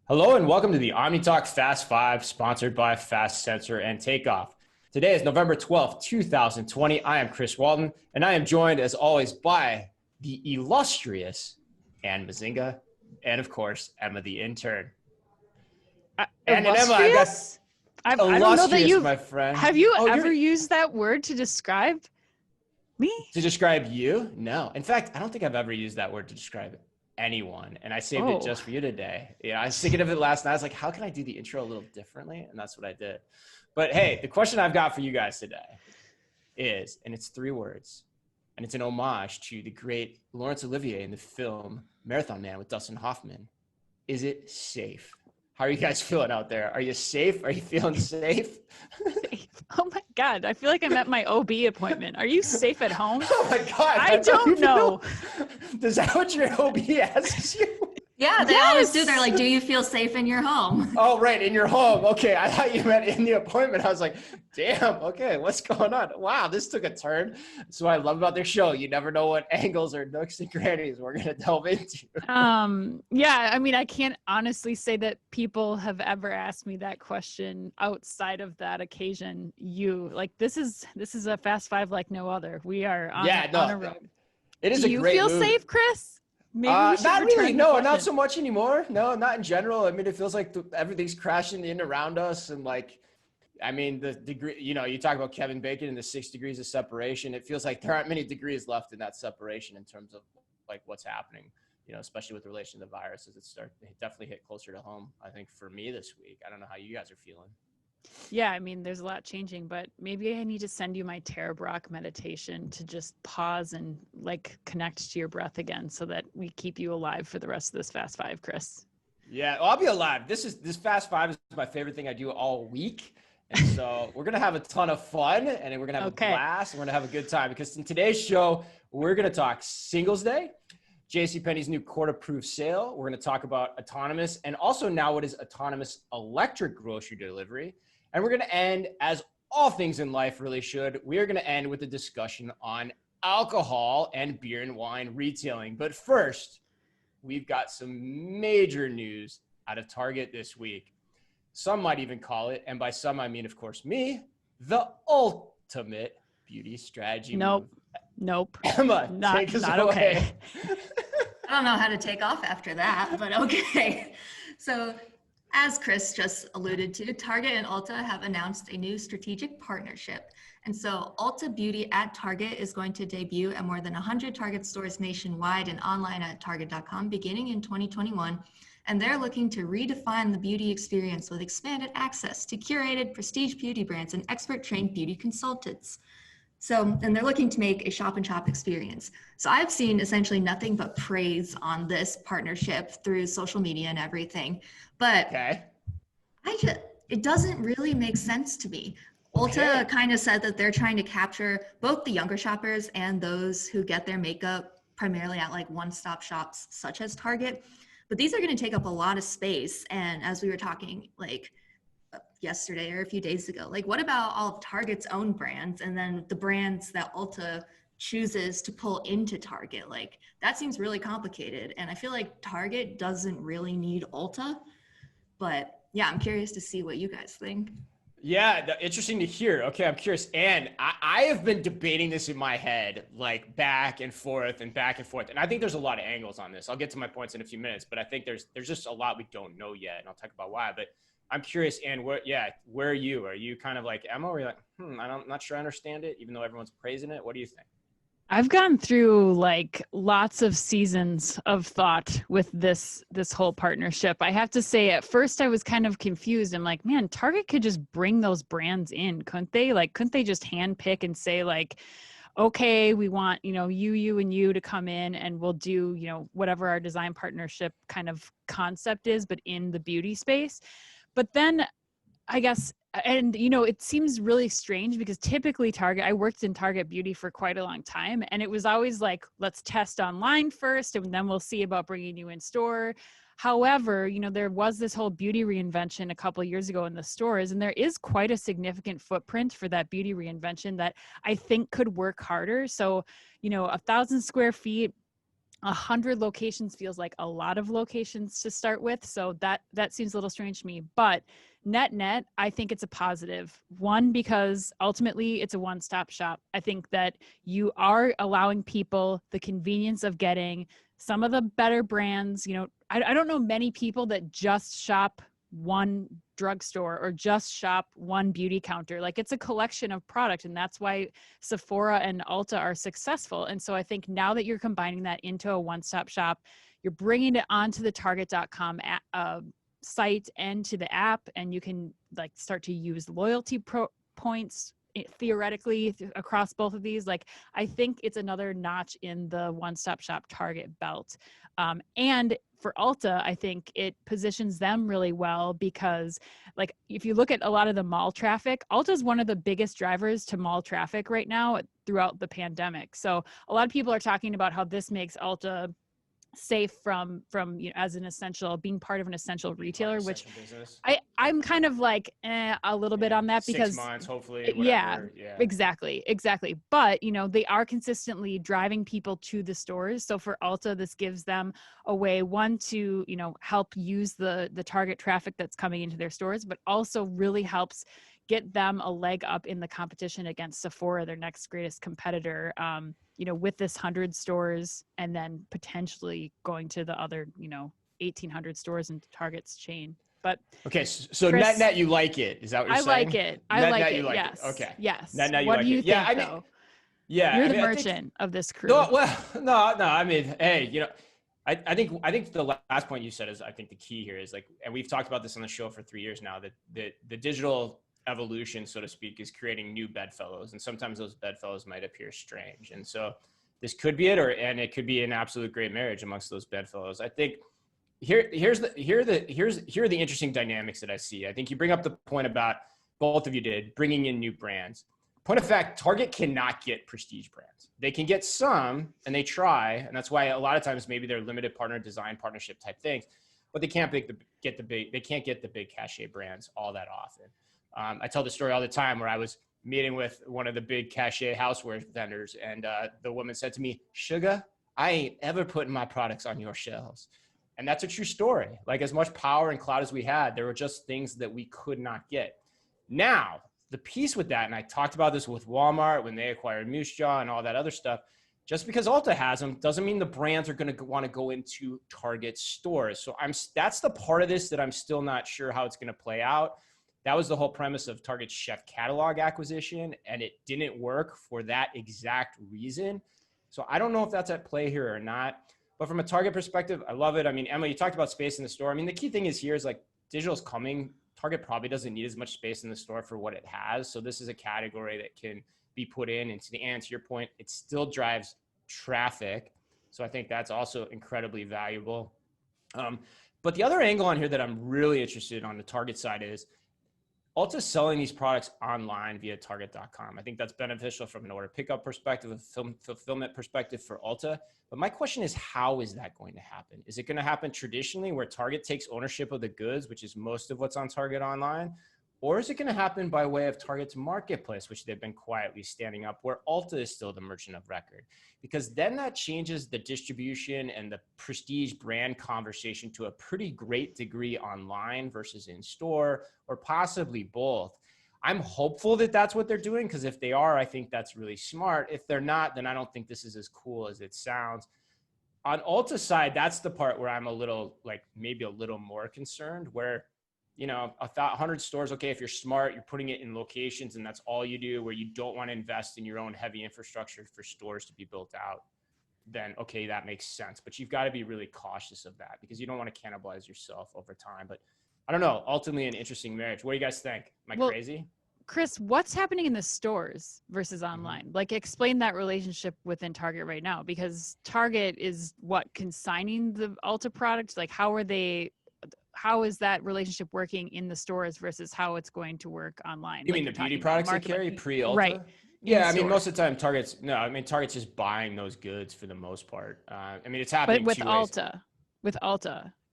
Hello and welcome to the Omni Talk Fast Five, sponsored by Fast Sensor and Takeoff. Today is November 12th, 2020. I am Chris Walton, and I am joined, as always, by the illustrious Ann Mazinga, and of course, Emma the intern. And Emma, I've got I don't know that illustrious, my friend. Have you ever used that word to describe me? To describe you? No. In fact, I don't think I've ever used that word to describe anyone, and I saved it just for you today. Yeah, I was thinking of it last night. I was like, how can I do the intro a little differently? And that's what I did. But hey, the question I've got for you guys today is, and it's 3 words, and it's an homage to the great Laurence Olivier in the film Marathon Man with Dustin Hoffman. Is it safe? How are you guys feeling out there? Are you safe? Are you feeling safe? Oh my God. I feel like I'm at my OB appointment. Are you safe at home? Oh my God. I don't know. Is that what your OB asks you? Yeah, they always do. They're like, do you feel safe in your home? Oh, right. In your home. Okay. I thought you meant in the appointment. I was like, damn. Okay. What's going on? Wow. This took a turn. That's what I love about their show. You never know what angles or nooks and crannies we're going to delve into. Yeah. I mean, I can't honestly say that people have ever asked me that question outside of that occasion. This is a Fast Five like no other. We are on a road. It is Do a you great feel movie. safe, Chris? Maybe not really. No, not so much anymore. No, not in general. I mean, it feels like everything's crashing in around us. And like, I mean, the degree, you talk about Kevin Bacon and the 6 degrees of separation. It feels like there aren't many degrees left in that separation in terms of like what's happening, especially with relation to the virus as it definitely hit closer to home. I think for me this week, I don't know how you guys are feeling. Yeah, I mean, there's a lot changing, but maybe I need to send you my Tara Brach meditation to just pause and like connect to your breath again so that we keep you alive for the rest of this Fast Five, Chris. Yeah, I'll be alive. This Fast Five is my favorite thing I do all week. And so we're going to have a ton of fun and we're going to have a blast and we're going to have a good time because in today's show, we're going to talk Singles Day, JCPenney's new court-approved sale. We're going to talk about autonomous and also now what is autonomous electric grocery delivery. And we're going to end, as all things in life really should, we are going to end with a discussion on alcohol and beer and wine retailing. But first, we've got some major news out of Target this week. Some might even call it, and by some I mean, of course, me, the ultimate beauty strategy move. Nope. Emma, take us away. Okay. I don't know how to take off after that, but okay. So, as Chris just alluded to, Target and Ulta have announced a new strategic partnership. And so Ulta Beauty at Target is going to debut at more than 100 Target stores nationwide and online at target.com beginning in 2021. And they're looking to redefine the beauty experience with expanded access to curated prestige beauty brands and expert trained beauty consultants. And they're looking to make a shop-and-shop experience. So I've seen essentially nothing but praise on this partnership through social media and everything. But it doesn't really make sense to me. Ulta kind of said that they're trying to capture both the younger shoppers and those who get their makeup primarily at like one-stop shops such as Target. But these are going to take up a lot of space. And as we were talking like yesterday or a few days ago, like what about all of Target's own brands and then the brands that Ulta chooses to pull into Target? Like that seems really complicated. And I feel like Target doesn't really need Ulta, but yeah, I'm curious to see what you guys think. Yeah, interesting to hear. Okay, I'm curious. And I have been debating this in my head, like back and forth and back and forth. And I think there's a lot of angles on this. I'll get to my points in a few minutes, but I think there's just a lot we don't know yet. And I'll talk about why. But I'm curious, Ann, where are you? Are you kind of like Emma, or are you like, I'm not sure I understand it, even though everyone's praising it? What do you think? I've gone through like lots of seasons of thought with this whole partnership. I have to say at first I was kind of confused. I'm like, man, Target could just bring those brands in, couldn't they? Like, couldn't they just handpick and say like, okay, we want, you and you to come in and we'll do, whatever our design partnership kind of concept is, but in the beauty space. But then I guess, and it seems really strange because typically I worked in Target Beauty for quite a long time. And it was always like, let's test online first and then we'll see about bringing you in store. However, there was this whole beauty reinvention a couple of years ago in the stores, and there is quite a significant footprint for that beauty reinvention that I think could work harder. So, 1,000 square feet, 100 locations feels like a lot of locations to start with. So that seems a little strange to me, but net, I think it's a positive. One, because ultimately it's a one-stop shop. I think that you are allowing people the convenience of getting some of the better brands. You know, I don't know many people that just shop one drugstore or just shop one beauty counter. Like, it's a collection of product, and that's why Sephora and Ulta are successful. And so I think now that you're combining that into a one-stop shop, you're bringing it onto the Target.com site and to the app, and you can like start to use loyalty points theoretically across both of these. Like, I think it's another notch in the one-stop shop Target belt. And for Ulta, I think it positions them really well because, like, if you look at a lot of the mall traffic, Ulta is one of the biggest drivers to mall traffic right now throughout the pandemic. So a lot of people are talking about how this makes Ulta safe from you know, as an essential, being part of an essential retailer, which I'm kind of like a little bit on that, because 6 months, hopefully, whatever. Yeah, exactly. But you know, they are consistently driving people to the stores. So for Ulta, this gives them a way, one, to, you know, help use the Target traffic that's coming into their stores, but also really helps get them a leg up in the competition against Sephora, their next greatest competitor. You know, with this 100 stores and then potentially going to the other, you know, 1,800 stores in Target's chain. But okay, so Chris, net, you like it. Is that what you're saying? I like it. I like it. You like Yes. it. Okay. Yes. Net, you what like do you it. think, Yeah, I mean, though? yeah, You're I the mean, merchant of this crew. No, well, no. I mean, hey, you know, I think the last point you said is, I think the key here is, like, and we've talked about this on the show for 3 years now, that the digital evolution, so to speak, is creating new bedfellows, and sometimes those bedfellows might appear strange, and so this could be it, and it could be an absolute great marriage amongst those bedfellows. I think here are the interesting dynamics that I see. I think you bring up the point about, both of you did, bringing in new brands. Point of fact, Target cannot get prestige brands. They can get some, and they try, and that's why a lot of times maybe they're limited partner design partnership type things, but they can't get the big cachet brands all that often. I tell the story all the time where I was meeting with one of the big cachet houseware vendors, and the woman said to me, "Sugar, I ain't ever putting my products on your shelves." And that's a true story. Like, as much power and clout as we had, there were just things that we could not get. Now, the piece with that, and I talked about this with Walmart when they acquired Moose Jaw and all that other stuff, just because Ulta has them doesn't mean the brands are going to want to go into Target stores. So that's the part of this that I'm still not sure how it's going to play out. That was the whole premise of Target's Chef Catalog acquisition, and it didn't work for that exact reason. So I don't know if that's at play here or not. But from a Target perspective, I love it. I mean, Emma, you talked about space in the store. I mean, the key thing is here is, like, digital's coming. Target probably doesn't need as much space in the store for what it has. So this is a category that can be put in. And to answer your point, it still drives traffic. So I think that's also incredibly valuable. But the other angle on here that I'm really interested in on the Target side is Ulta's selling these products online via Target.com. I think that's beneficial from an order pickup perspective, a fulfillment perspective for Ulta. But my question is, how is that going to happen? Is it going to happen traditionally where Target takes ownership of the goods, which is most of what's on Target online? Or is it going to happen by way of Target's marketplace, which they've been quietly standing up, where Ulta is still the merchant of record? Because then that changes the distribution and the prestige brand conversation to a pretty great degree online versus in store, or possibly both. I'm hopeful that that's what they're doing, because if they are, I think that's really smart. If they're not, then I don't think this is as cool as it sounds. On Ulta's side, that's the part where I'm a little, like, maybe a little more concerned, where, you know, 100 stores, okay, if you're smart, you're putting it in locations and that's all you do, where you don't want to invest in your own heavy infrastructure for stores to be built out, then okay, that makes sense. But you've got to be really cautious of that, because you don't want to cannibalize yourself over time. But I don't know, ultimately an interesting marriage. What do you guys think? Am I crazy? Chris, what's happening in the stores versus online? Mm-hmm. Like, explain that relationship within Target right now, because Target is consigning the Ulta product. Like, how is that relationship working in the stores versus how it's going to work online? You mean the beauty products they carry pre-Ulta? Right. Yeah, I mean, most of the time Target's just buying those goods for the most part. I mean, it's happening with Ulta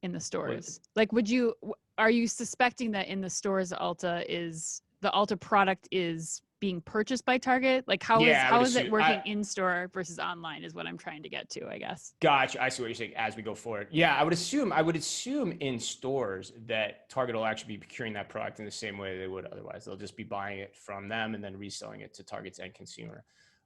in the stores. Like, are you suspecting that in the stores, the Ulta product is being purchased by Target? Like how is it working in store versus online is what I'm trying to get to, I guess. Gotcha. I see what you're saying as we go forward. Yeah, I would assume in stores that Target will actually be procuring that product in the same way they would otherwise. They'll just be buying it from them and then reselling it to Target's end consumer.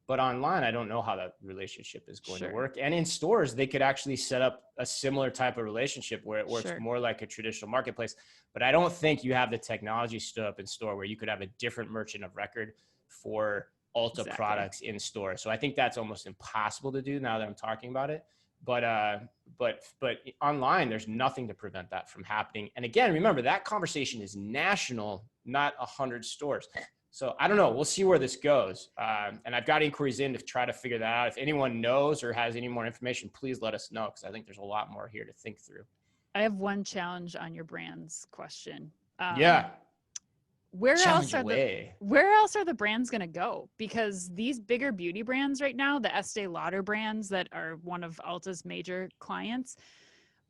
But online, I don't know how that relationship is going to work. And in stores, they could actually set up a similar type of relationship where it works more like a traditional marketplace. But I don't think you have the technology stood up in store where you could have a different merchant of record for Ulta products in store. So I think that's almost impossible to do now that I'm talking about it. But online, there's nothing to prevent that from happening. And again, remember that conversation is national, not 100 stores. So I don't know. We'll see where this goes. And I've got inquiries in to try to figure that out. If anyone knows or has any more information, please let us know, because I think there's a lot more here to think through. I have one challenge on your brands question. Where else are the brands going to go? Because these bigger beauty brands right now, the Estee Lauder brands that are one of Ulta's major clients,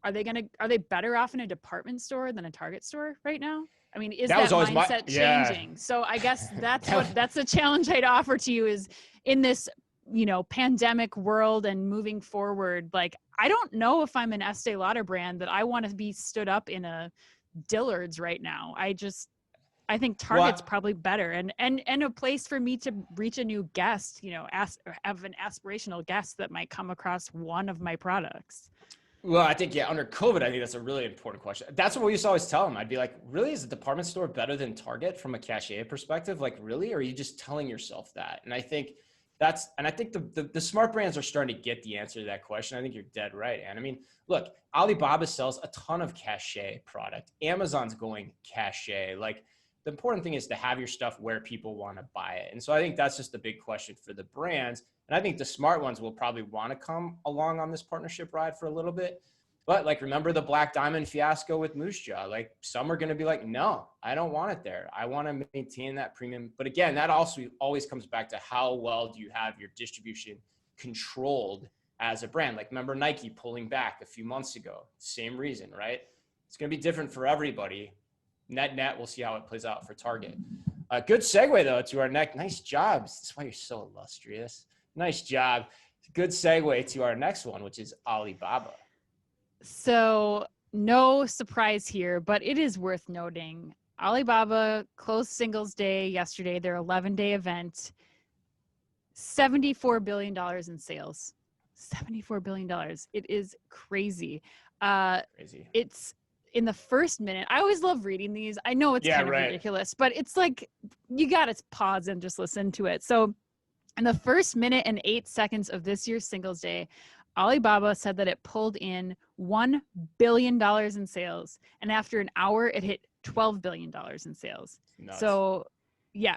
are they better off in a department store than a Target store right now? I mean, is that mindset changing? So I guess that's a challenge I'd offer to you is in this, pandemic world and moving forward, like, I don't know if I'm an Estee Lauder brand that I want to be stood up in a Dillard's right now. I think Target's probably better and a place for me to reach a new guest, have an aspirational guest that might come across one of my products. Well, I think, under COVID, I think that's a really important question. That's what we used to always tell them. I'd be like, really, is a department store better than Target from a cachet perspective? Like, really? Or are you just telling yourself that? And I think the smart brands are starting to get the answer to that question. I think you're dead right. And I mean, look, Alibaba sells a ton of cachet product. Amazon's going cachet. Like, the important thing is to have your stuff where people want to buy it. And so I think that's just the big question for the brands. And I think the smart ones will probably want to come along on this partnership ride for a little bit. But like, remember the Black Diamond fiasco with Moose Jaw? Like, some are going to be like, no, I don't want it there. I want to maintain that premium. But again, that also always comes back to how well do you have your distribution controlled as a brand? Like, remember Nike pulling back a few months ago? Same reason, right? It's going to be different for everybody. Net, we'll see how it plays out for Target. Good segue, though, to our next. Nice job. That's why you're so illustrious. Nice job. Good segue to our next one, which is Alibaba. So no surprise here, but it is worth noting. Alibaba closed Singles Day yesterday, their 11-day event. $74 billion in sales. $74 billion. It is crazy. It's in the first minute. I always love reading these. I know it's kind of ridiculous, but it's like, you got to pause and just listen to it. So in the first minute and 8 seconds of this year's Singles Day, Alibaba said that it pulled in $1 billion in sales. And after an hour, it hit $12 billion in sales. Nuts. So yeah,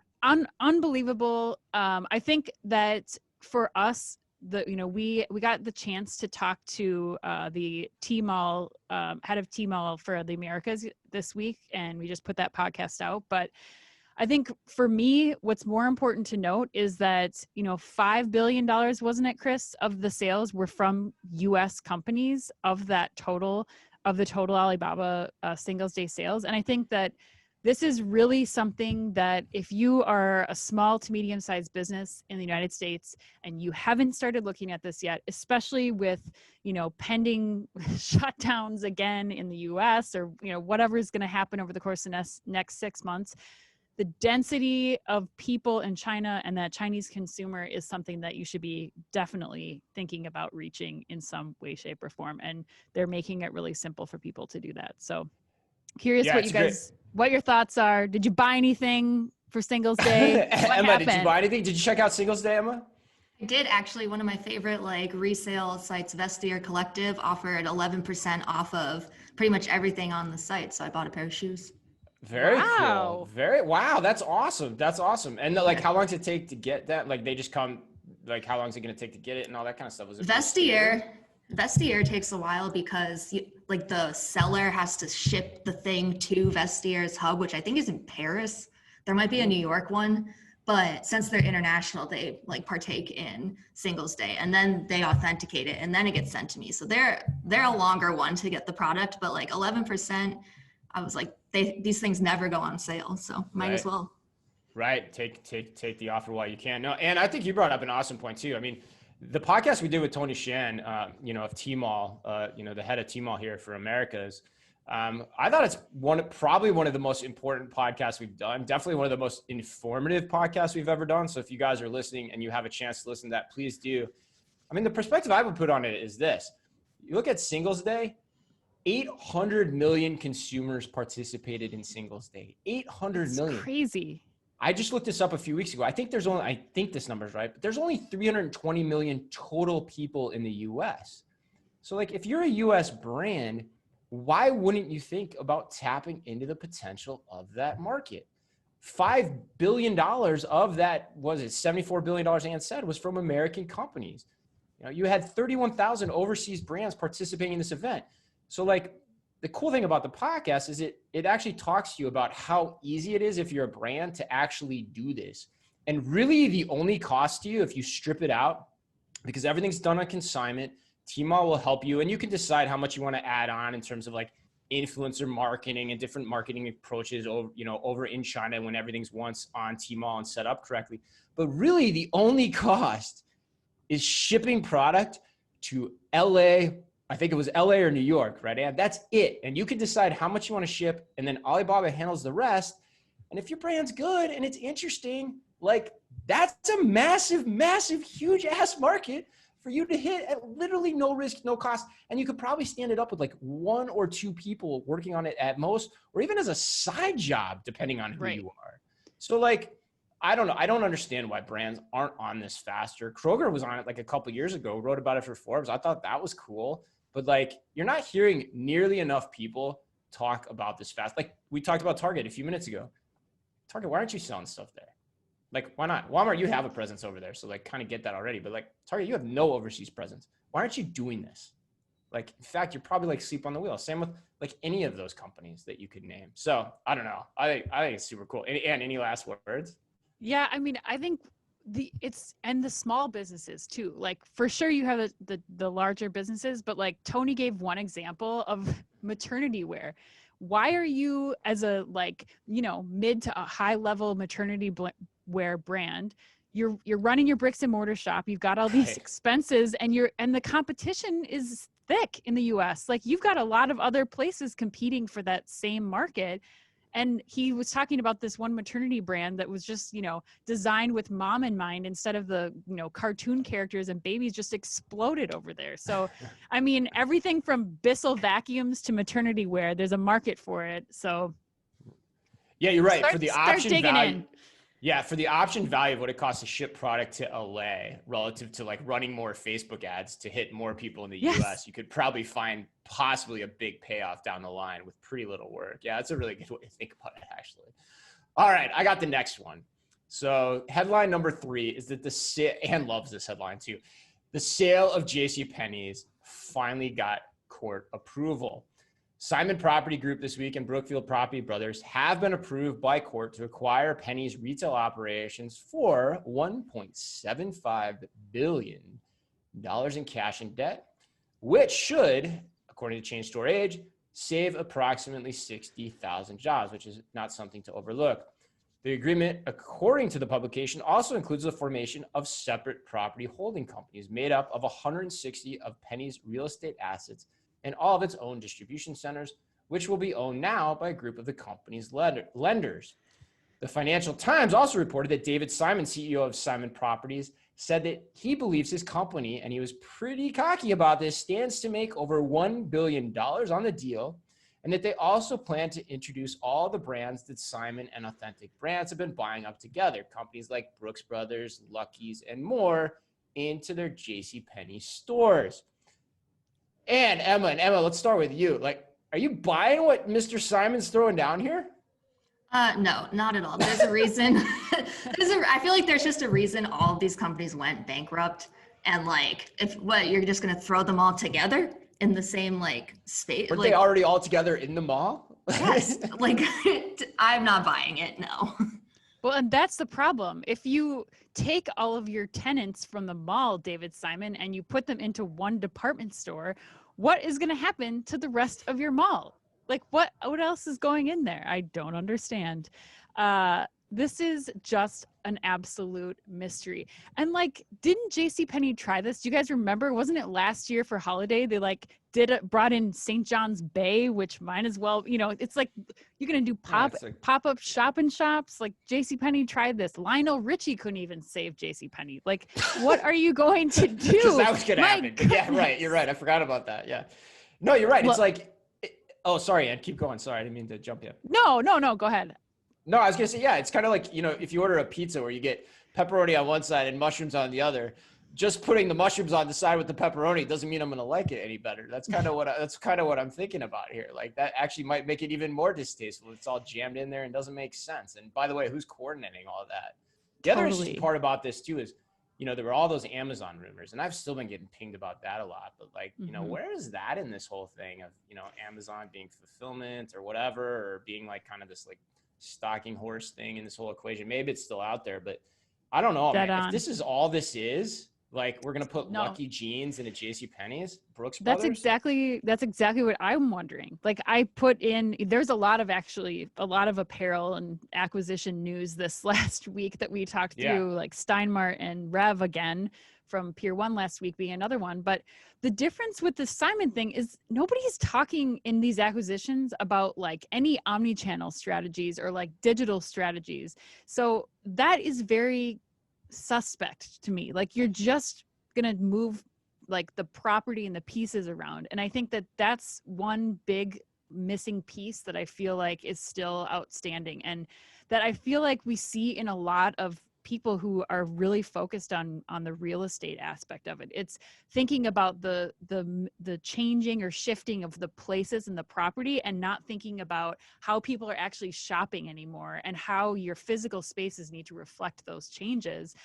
unbelievable. I think that for us, we got the chance to talk to the Tmall head of Tmall for the Americas this week, and we just put that podcast out. But I think for me, what's more important to note is that, $5 billion, wasn't it, Chris, of the sales were from U.S. companies of the total Alibaba Singles Day sales. And I think that this is really something that if you are a small to medium-sized business in the United States and you haven't started looking at this yet, especially with, pending shutdowns again in the US or, whatever is going to happen over the course of the next 6 months, the density of people in China and that Chinese consumer is something that you should be definitely thinking about reaching in some way, shape, or form. And they're making it really simple for people to do that. So curious what your thoughts are. Did you buy anything for Singles Day? Emma, did you buy anything? Did you check out Singles Day, Emma? I did, actually. One of my favorite resale sites, Vestiaire Collective, offered 11% off of pretty much everything on the site. So I bought a pair of shoes. Very cool. Wow. That's awesome. And how long does it take to get that? Like, they just come, how long is it going to take to get it and all that kind of stuff? Vestiaire takes a while because the seller has to ship the thing to Vestiaire's hub, which I think is in Paris. There might be a New York one, but since they're international, they partake in Singles Day, and then they authenticate it, and then it gets sent to me. So they're a longer one to get the product, but 11%, I was like, these things never go on sale, so might as well. Right. Take the offer while you can. No, and I think you brought up an awesome point too. I mean, the podcast we did with Tony Shan, of Tmall, the head of Tmall here for Americas. I thought it's probably one of the most important podcasts we've done. Definitely one of the most informative podcasts we've ever done. So if you guys are listening and you have a chance to listen to that, please do. I mean, the perspective I would put on it is this: you look at Singles Day. 800 million consumers participated in Singles Day. 800 million. Crazy. I just looked this up a few weeks ago. I think this number's right, but there's only 320 million total people in the US. So like, if you're a US brand, why wouldn't you think about tapping into the potential of that market? $5 billion of that, was it $74 billion Ann said, was from American companies. You had 31,000 overseas brands participating in this event. So like, the cool thing about the podcast is it actually talks to you about how easy it is if you're a brand to actually do this. And really the only cost to you, if you strip it out, because everything's done on consignment, Tmall will help you, and you can decide how much you want to add on in terms of like influencer marketing and different marketing approaches over in China when everything's once on Tmall and set up correctly. But really the only cost is shipping product to LA. I think it was LA or New York, right? And that's it. And you can decide how much you want to ship, and then Alibaba handles the rest. And if your brand's good and it's interesting, like, that's a massive, massive, huge ass market for you to hit at literally no risk, no cost. And you could probably stand it up with like 1 or 2 people working on it at most, or even as a side job, depending on who you are. So like, I don't know. I don't understand why brands aren't on this faster. Kroger was on it like a couple years ago, wrote about it for Forbes. I thought that was cool. But like, you're not hearing nearly enough people talk about this fast. Like we talked about Target a few minutes ago. Target, why aren't you selling stuff there? Like, why not? Walmart, you have a presence over there. So like, kind of get that already. But like, Target, you have no overseas presence. Why aren't you doing this? Like, in fact, you're probably like sleep on the wheel. Same with like any of those companies that you could name. So I don't know. I think it's super cool. And any last words? Yeah, I mean, I think the small businesses too. Like for sure you have the larger businesses, but like Tony gave one example of maternity wear. Why are you, as a mid to a high level maternity wear brand, you're running your bricks and mortar shop, you've got all these expenses, and the competition is thick in the US. Like you've got a lot of other places competing for that same market. And he was talking about this one maternity brand that was just, designed with mom in mind instead of the, cartoon characters, and babies just exploded over there. So, I mean, everything from Bissell vacuums to maternity wear, there's a market for it. So yeah, you're right. For the start option digging value, in. Yeah, for the option value of what it costs to ship product to LA relative to like running more Facebook ads to hit more people in the US, you could probably find possibly a big payoff down the line with pretty little work. Yeah, that's a really good way to think about it, actually. All right, I got the next one. So headline number 3 is that Anne loves this headline too. The sale of JCPenney's finally got court approval. Simon Property Group this week and Brookfield Property Brothers have been approved by court to acquire Penney's retail operations for $1.75 billion in cash and debt, which should, according to Chain Store Age, save approximately 60,000 jobs, which is not something to overlook. The agreement, according to the publication, also includes the formation of separate property holding companies made up of 160 of Penney's real estate assets and all of its own distribution centers, which will be owned now by a group of the company's lenders. The Financial Times also reported that David Simon, CEO of Simon Properties, said that he believes his company, and he was pretty cocky about this, stands to make over $1 billion on the deal, and that they also plan to introduce all the brands that Simon and Authentic Brands have been buying up together, companies like Brooks Brothers, Lucky's, and more, into their JCPenney stores. And Emma, let's start with you. Like, are you buying what Mr. Simon's throwing down here? No, not at all. There's a reason. I feel like there's just a reason all of these companies went bankrupt. And like, you're just going to throw them all together in the same like space? Weren't they already all together in the mall? Yes. Like, I'm not buying it. No. Well, and that's the problem. If you take all of your tenants from the mall, David Simon, and you put them into one department store, what is going to happen to the rest of your mall? Like, what else is going in there? I don't understand. this is just an absolute mystery. And like, didn't JCPenney try this? Do you guys remember? Wasn't it last year for holiday? They like brought in St. John's Bay, which might as well, you know, it's like you're going to do pop-up shops. Like JCPenney tried this. Lionel Richie couldn't even save JCPenney. Like, what are you going to do? Because that was going to happen. Yeah, right. You're right. I forgot about that. Yeah. No, you're right. It's like, oh, sorry, Ed, keep going. Sorry, I didn't mean to jump in. No, go ahead. No, I was going to say, yeah, it's kind of like, you know, if you order a pizza where you get pepperoni on one side and mushrooms on the other, just putting the mushrooms on the side with the pepperoni doesn't mean I'm going to like it any better. That's kind of what I'm thinking about here. Like that actually might make it even more distasteful. It's all jammed in there and doesn't make sense. And by the way, who's coordinating all of that? The other interesting part about this too is, you know, there were all those Amazon rumors, and I've still been getting pinged about that a lot, but like, you know, where is that in this whole thing of, you know, Amazon being fulfillment or whatever, or being like kind of this like stalking horse thing in this whole equation? Maybe it's still out there, but I don't know, man. If this is all this is, like, we're going to put Lucky Jeans into JCPenney's, Brooks Brothers? That's exactly what I'm wondering. Like, I put in, there's a lot of apparel and acquisition news this last week that we talked through, like Steinmart and Revl again from Pier 1 last week being another one. But the difference with the Simon thing is nobody's talking in these acquisitions about like any omni-channel strategies or like digital strategies. So that is very suspect to me. Like, you're just gonna move like the property and the pieces around, and I think that that's one big missing piece that I feel like is still outstanding, and that I feel like we see in a lot of people who are really focused on the real estate aspect of it. It's thinking about the changing or shifting of the places and the property, and not thinking about how people are actually shopping anymore and how your physical spaces need to reflect those changes.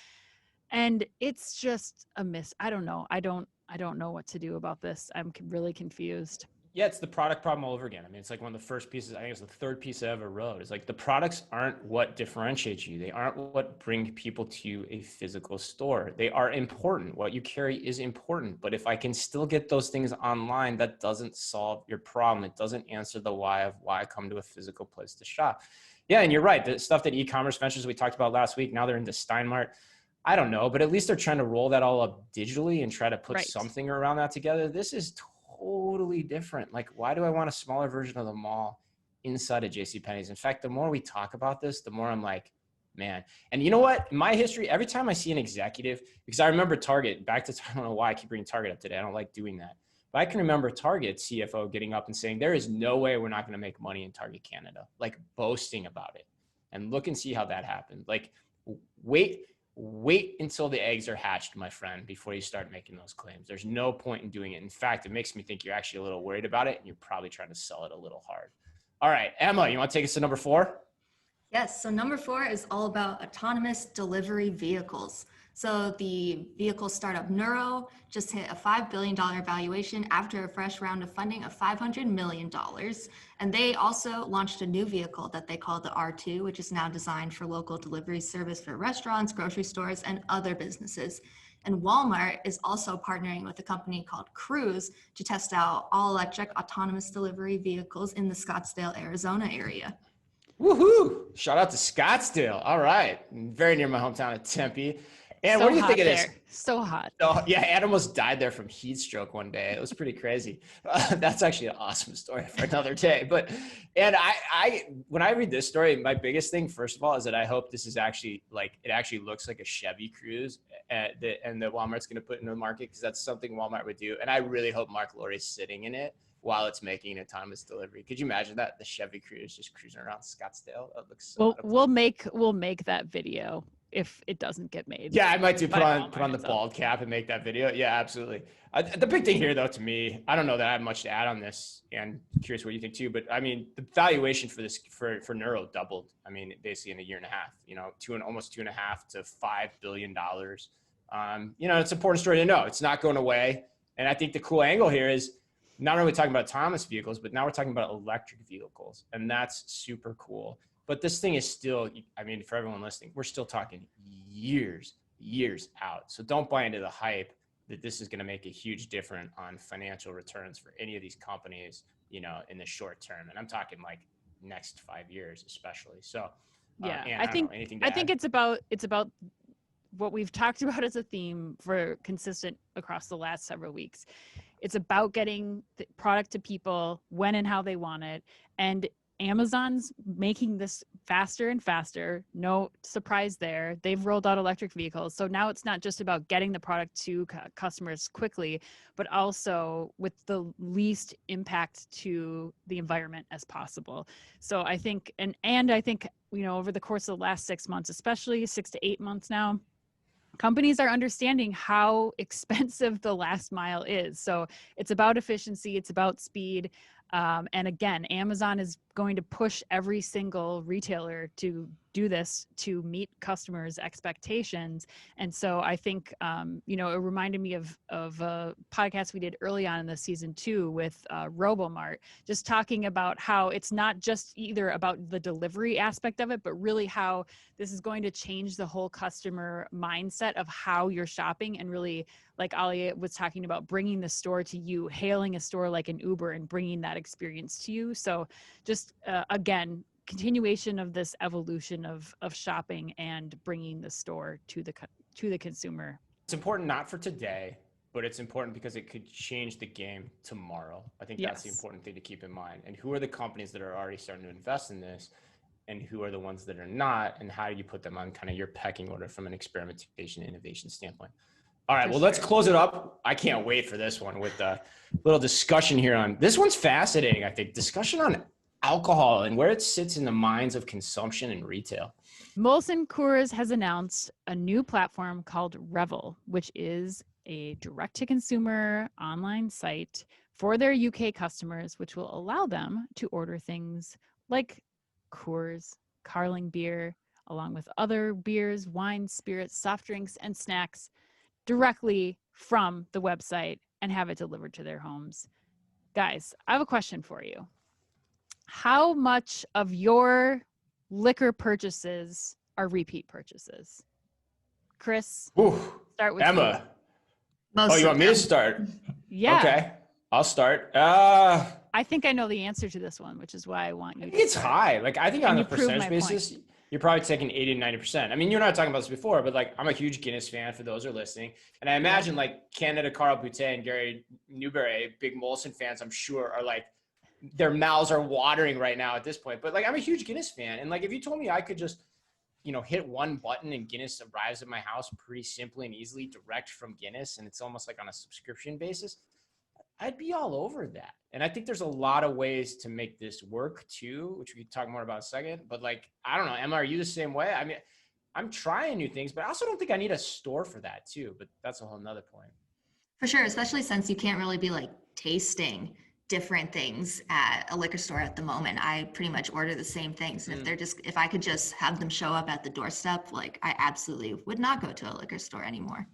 And it's just a miss. I don't know. I don't know what to do about this. I'm really confused. Yeah, it's the product problem all over again. I mean, it's like one of the first pieces, I think it's the third piece I ever wrote. It's like the products aren't what differentiates you. They aren't what bring people to a physical store. They are important. What you carry is important. But if I can still get those things online, that doesn't solve your problem. It doesn't answer the why of why I come to a physical place to shop. Yeah, and you're right. The stuff that e-commerce ventures we talked about last week, now they're into Steinmart. I don't know, but at least they're trying to roll that all up digitally and try to put something around that together. This is totally different. Like, why do I want a smaller version of the mall inside of JCPenney's? In fact, the more we talk about this, the more I'm like, man. And you know what? In my history, every time I see an executive, because I remember Target, I don't know why I keep bringing Target up today. I don't like doing that. But I can remember Target CFO getting up and saying, there is no way we're not going to make money in Target Canada, like boasting about it. And look and see how that happened. Like, wait until the eggs are hatched, my friend, before you start making those claims. There's no point in doing it. In fact, it makes me think you're actually a little worried about it, and you're probably trying to sell it a little hard. All right, Emma, you want to take us to number 4? Yes, so number 4 is all about autonomous delivery vehicles. So the vehicle startup Nuro just hit a $5 billion valuation after a fresh round of funding of $500 million. And they also launched a new vehicle that they call the R2, which is now designed for local delivery service for restaurants, grocery stores, and other businesses. And Walmart is also partnering with a company called Cruise to test out all-electric autonomous delivery vehicles in the Scottsdale, Arizona area. Woohoo! Shout out to Scottsdale. All right. Very near my hometown of Tempe. And what do you think of this? So hot. Oh, yeah, Ed almost died there from heat stroke one day. It was pretty crazy. That's actually an awesome story for another day. But, and I when I read this story, my biggest thing, first of all, is that I hope this is actually like, it actually looks like a Chevy Cruze and that Walmart's going to put into the market, because that's something Walmart would do. And I really hope Mark Lurie's sitting in it while it's making an autonomous delivery. Could you imagine that? The Chevy Cruze just cruising around Scottsdale. That looks so we'll make that video if it doesn't get made. Yeah, I might put on the bald cap and make that video. Yeah, absolutely. The big thing here, though, to me, I don't know that I have much to add on this, and curious what you think too, but I mean, the valuation for this, for Nuro doubled. I mean, basically in a year and a half, you know, almost $2.5 to $5 billion. You know, it's an important story to know. It's not going away. And I think the cool angle here is not only talking about autonomous vehicles, but now we're talking about electric vehicles, and that's super cool. But this thing is still, I mean, for everyone listening, we're still talking years out. So don't buy into the hype that this is going to make a huge difference on financial returns for any of these companies, you know, in the short term. And I'm talking like next 5 years, especially. So Yeah, And I think it's about what we've talked about as a theme for consistent across the last several weeks. It's about getting the product to people when and how they want it. And Amazon's making this faster and faster. No surprise there. They've rolled out electric vehicles. So now it's not just about getting the product to customers quickly, but also with the least impact to the environment as possible. So I think, and I think, over the course of the last 6 months, especially 6 to 8 months now, companies are understanding how expensive the last mile is. So it's about efficiency, it's about speed. And again, Amazon is going to push every single retailer to do this to meet customers' expectations. And so I think, it reminded me of a podcast we did early on in the season 2 with Robomart, just talking about how it's not just either about the delivery aspect of it, but really how this is going to change the whole customer mindset of how you're shopping, and really, like Ali was talking about, bringing the store to you, hailing a store like an Uber and bringing that experience to you. So just, again, continuation of this evolution of shopping and bringing the store to the consumer. It's important not for today, but it's important because it could change the game tomorrow. I think that's the important thing to keep in mind. And who are the companies that are already starting to invest in this, and who are the ones that are not, and how do you put them on kind of your pecking order from an experimentation innovation standpoint? All right, well, let's close it up. I can't wait for this one with a little discussion here on, this one's fascinating, I think, discussion on alcohol and where it sits in the minds of consumption and retail. Molson Coors has announced a new platform called Revl, which is a direct-to-consumer online site for their UK customers, which will allow them to order things like Coors, Carling beer, along with other beers, wines, spirits, soft drinks, and snacks directly from the website and have it delivered to their homes. Guys, I have a question for you. How much of your liquor purchases are repeat purchases? Chris, start with Emma. You. You want me to start? Yeah. Okay, I'll start. I think I know the answer to this one, which is why I want you to it's high. Like, I think on a percentage basis, point. You're probably taking 80 to 90%. I mean, you're not talking about this before, but like, I'm a huge Guinness fan for those who are listening. And I imagine like Canada, Carl Boutet and Gary Newberry, big Molson fans, I'm sure are like, their mouths are watering right now at this point. But like, I'm a huge Guinness fan. And like, if you told me I could just, hit one button and Guinness arrives at my house pretty simply and easily direct from Guinness, and it's almost like on a subscription basis, I'd be all over that. And I think there's a lot of ways to make this work too, which we can talk more about in a second. But like, I don't know, Emma, are you the same way? I mean, I'm trying new things, but I also don't think I need a store for that too. But that's a whole nother point. For sure, especially since you can't really be like tasting different things at a liquor store at the moment. I pretty much order the same things. And if I could just have them show up at the doorstep, like I absolutely would not go to a liquor store anymore.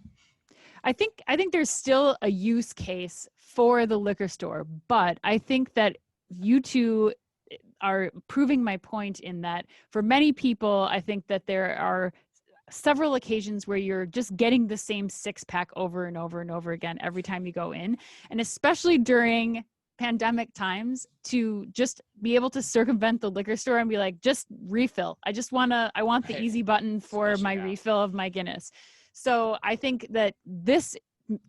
I think there's still a use case for the liquor store, but I think that you two are proving my point in that for many people, I think that there are several occasions where you're just getting the same 6-pack over and over and over again every time you go in. And especially during pandemic times, to just be able to circumvent the liquor store and be like, just refill. I want the easy button for my refill of my Guinness. So I think that this,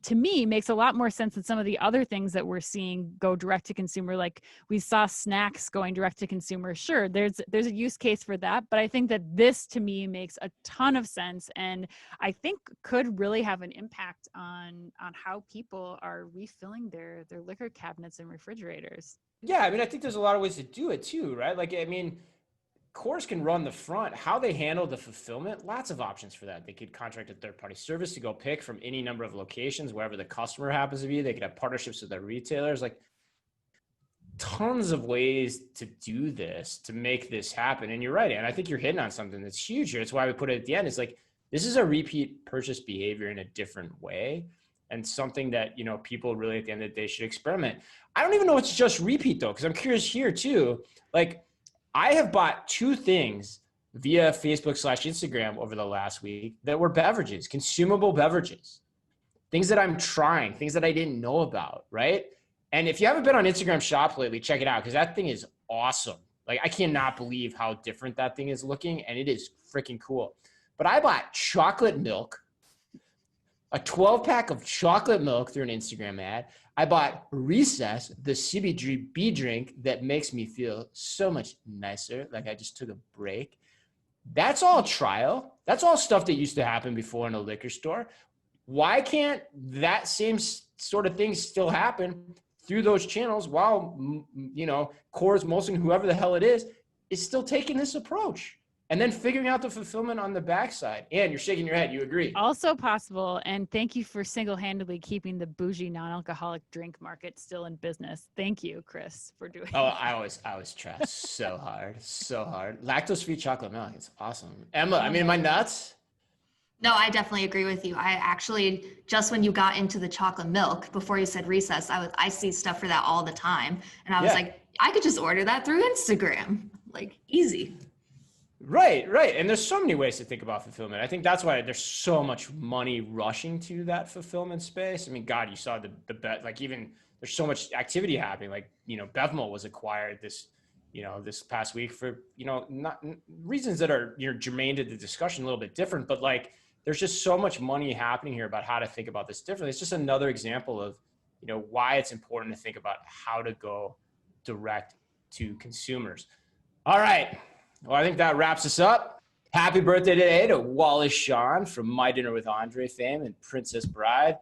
to me, makes a lot more sense than some of the other things that we're seeing go direct to consumer. Like we saw snacks going direct to consumer. Sure, there's a use case for that, but I think that this, to me, makes a ton of sense, and I think could really have an impact on how people are refilling their liquor cabinets and refrigerators. Yeah, I mean, I think there's a lot of ways to do it too, right? Like, I mean, Coors can run the front. How they handle the fulfillment, lots of options for that. They could contract a third-party service to go pick from any number of locations, wherever the customer happens to be. They could have partnerships with their retailers, like tons of ways to do this, to make this happen. And you're right, and I think you're hitting on something that's huge here. It's why we put it at the end. It's like, this is a repeat purchase behavior in a different way, and something that, people really at the end of the day should experiment. I don't even know it's just repeat though, because I'm curious here too. Like, I have bought 2 things via Facebook/Instagram over the last week that were beverages, consumable beverages, things that I'm trying, things that I didn't know about, right? And if you haven't been on Instagram Shop lately, check it out, because that thing is awesome. Like, I cannot believe how different that thing is looking, and it is freaking cool. But I bought chocolate milk, a 12-pack of chocolate milk through an Instagram ad. I bought Recess, the CBD drink that makes me feel so much nicer, like I just took a break. That's all trial. That's all stuff that used to happen before in a liquor store. Why can't that same sort of thing still happen through those channels while, you know, Coors, Molson, whoever the hell it is still taking this approach and then figuring out the fulfillment on the backside? And you're shaking your head. You agree? Also possible. And thank you for single-handedly keeping the bougie non-alcoholic drink market still in business. Thank you, Chris, for doing that. I always try so hard. Lactose-free chocolate milk. It's awesome. Emma, I mean, am I nuts? No, I definitely agree with you. I actually, just when you got into the chocolate milk, before you said Recess, I see stuff for that all the time. And I was like, I could just order that through Instagram. Like, easy. Right. And there's so many ways to think about fulfillment. I think that's why there's so much money rushing to that fulfillment space. I mean, God, you saw the bet, like, even there's so much activity happening. Like, you know, Bevmo was acquired this past week for, you know, not reasons that are, you know, germane to the discussion a little bit different, but like, there's just so much money happening here about how to think about this differently. It's just another example of, you know, why it's important to think about how to go direct to consumers. All right. Well, I think that wraps us up. Happy birthday today to Wallace Shawn from My Dinner with Andre fame and Princess Bride.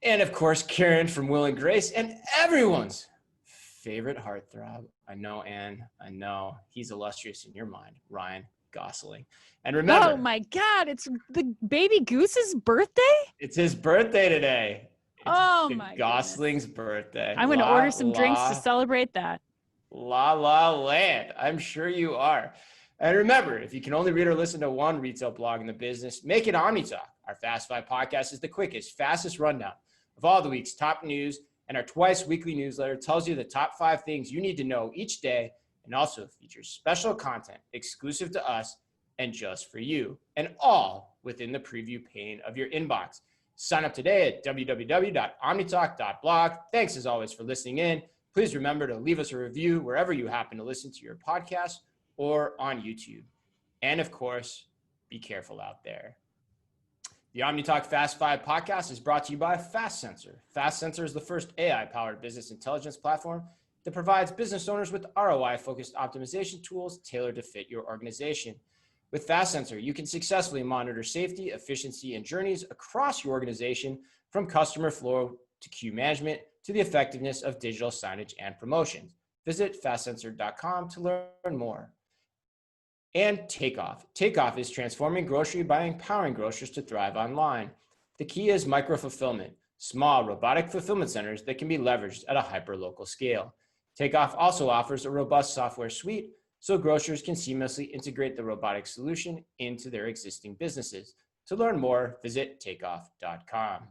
And of course, Karen from Will and Grace, and everyone's favorite heartthrob. I know, Anne. I know he's illustrious in your mind, Ryan Gosling. And remember, oh my God, it's the baby goose's birthday? It's his birthday today. Oh my Gosling's birthday. I'm going to order some drinks to celebrate that. La La Land. I'm sure you are. And remember, if you can only read or listen to one retail blog in the business, make it Omni Talk. Our Fast Five podcast is the quickest, fastest rundown of all the week's top news, and our twice weekly newsletter tells you the top 5 things you need to know each day, and also features special content exclusive to us and just for you, and all within the preview pane of your inbox. Sign up today at www.omnitalk.blog. Thanks as always for listening in. Please remember to leave us a review wherever you happen to listen to your podcast or on YouTube. And of course, be careful out there. The Omni Talk Fast Five podcast is brought to you by Fast Sensor. Fast Sensor is the first AI-powered business intelligence platform that provides business owners with ROI-focused optimization tools tailored to fit your organization. With Fast Sensor, you can successfully monitor safety, efficiency, and journeys across your organization, from customer flow to queue management to the effectiveness of digital signage and promotions. Visit fastsensor.com to learn more. And Takeoff. Takeoff is transforming grocery by empowering grocers to thrive online. The key is micro-fulfillment, small robotic fulfillment centers that can be leveraged at a hyper-local scale. Takeoff also offers a robust software suite so grocers can seamlessly integrate the robotic solution into their existing businesses. To learn more, visit takeoff.com.